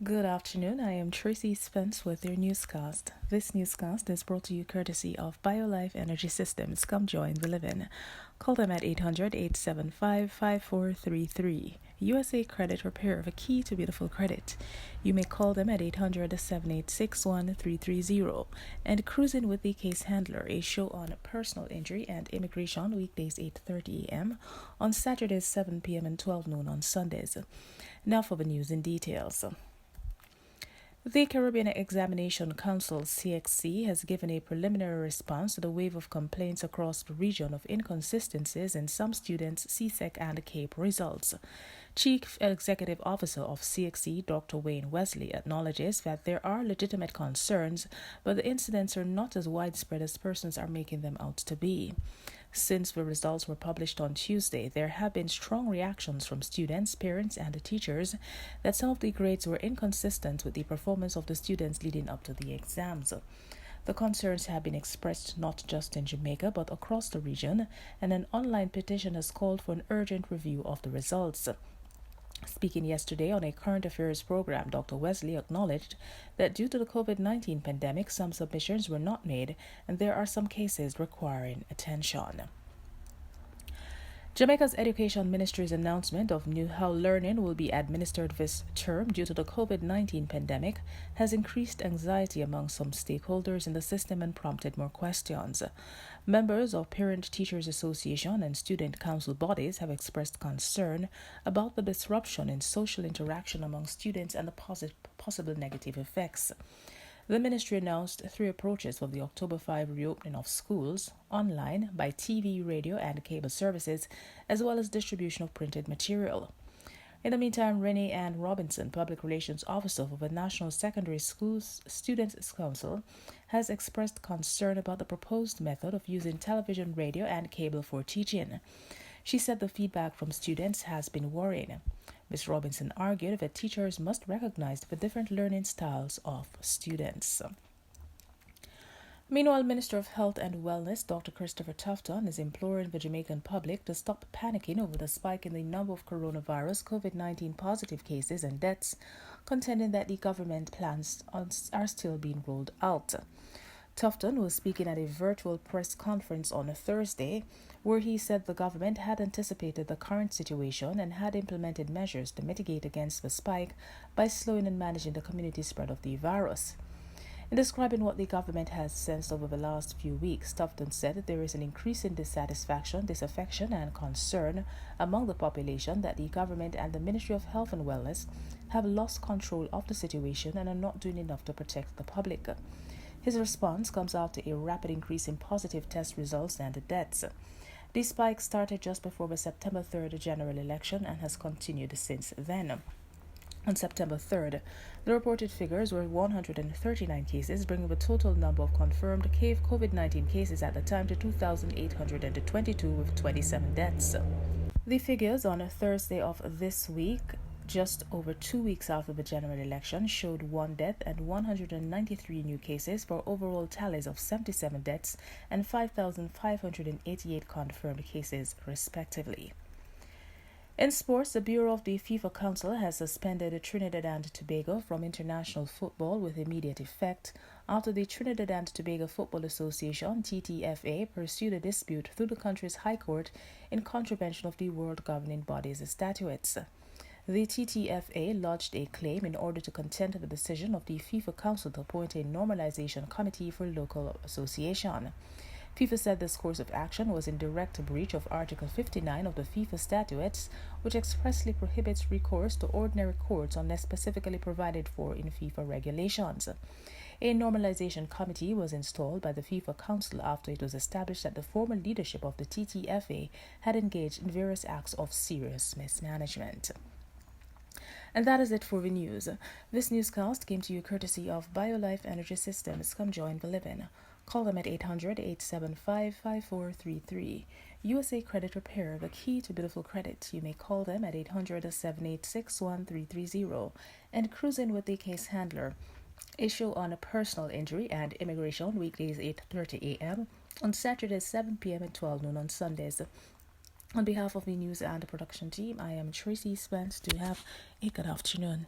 Good afternoon. I am Tracy Spence with your newscast. This newscast is brought to you courtesy of BioLife Energy Systems. Come join the living. Call them at 800-875-5433. USA Credit Repair, the key to beautiful credit. You may call them at 800-786-1330. And Cruising with the Case Handler, a show on personal injury and immigration, weekdays 8:30 a.m. on Saturdays 7 p.m. and 12 noon on Sundays. Now for the news in details. The Caribbean Examination Council (CXC) has given a preliminary response to the wave of complaints across the region of inconsistencies in some students' CSEC and CAPE results. Chief Executive Officer of CXC, Dr. Wayne Wesley, acknowledges that there are legitimate concerns, but the incidents are not as widespread as persons are making them out to be. Since the results were published on Tuesday, there have been strong reactions from students, parents, and teachers that some of the grades were inconsistent with the performance of the students leading up to the exams. The concerns have been expressed not just in Jamaica but across the region, and an online petition has called for an urgent review of the results. Speaking yesterday on a current affairs program, Dr. Wesley acknowledged that due to the COVID-19 pandemic, some submissions were not made, and there are some cases requiring attention. Jamaica's Education Ministry's announcement of how learning will be administered this term due to the COVID-19 pandemic has increased anxiety among some stakeholders in the system and prompted more questions. Members of Parent Teachers Association and student council bodies have expressed concern about the disruption in social interaction among students and the possible negative effects. The ministry announced 3 approaches for the October 5 reopening of schools: online, by TV, radio, and cable services, as well as distribution of printed material. In the meantime, Renee Ann Robinson, Public Relations Officer for the National Secondary Schools Students' Council, has expressed concern about the proposed method of using television, radio, and cable for teaching. She said the feedback from students has been worrying. Ms. Robinson argued that teachers must recognize the different learning styles of students. Meanwhile, Minister of Health and Wellness Dr. Christopher Tufton is imploring the Jamaican public to stop panicking over the spike in the number of coronavirus COVID-19 positive cases and deaths, contending that the government plans are still being rolled out. Tufton was speaking at a virtual press conference on a Thursday, where he said the government had anticipated the current situation and had implemented measures to mitigate against the spike by slowing and managing the community spread of the virus. In describing what the government has sensed over the last few weeks, Tufton said that there is an increase in dissatisfaction, disaffection, and concern among the population that the government and the Ministry of Health and Wellness have lost control of the situation and are not doing enough to protect the public. His response comes after a rapid increase in positive test results and deaths. The spike started just before the September 3rd general election and has continued since then. On September 3rd, the reported figures were 139 cases, bringing the total number of confirmed COVID-19 cases at the time to 2,822 with 27 deaths. The figures on a Thursday of this week, just over 2 weeks after the general election, showed 1 death and 193 new cases for overall tallies of 77 deaths and 5,588 confirmed cases, respectively. In sports, the Bureau of the FIFA Council has suspended Trinidad and Tobago from international football with immediate effect after the Trinidad and Tobago Football Association (TTFA) pursued a dispute through the country's High Court in contravention of the world governing body's statutes. The TTFA lodged a claim in order to contest the decision of the FIFA Council to appoint a normalization committee for local association. FIFA said this course of action was in direct breach of Article 59 of the FIFA statutes, which expressly prohibits recourse to ordinary courts unless specifically provided for in FIFA regulations. A normalization committee was installed by the FIFA Council after it was established that the former leadership of the TTFA had engaged in various acts of serious mismanagement. And that is it for the news. This newscast came to you courtesy of BioLife Energy Systems. Come join the living. Call them at 800-875-5433. USA Credit Repair, the key to beautiful credit. You may call them at 800-786-1330. And Cruising with the Case Handler, a show on personal injury and immigration, weekdays 8:30 a.m. on Saturdays 7 p.m. and 12 noon on Sundays. On behalf of the news and production team, I am Tracy Spence. Do have a good afternoon.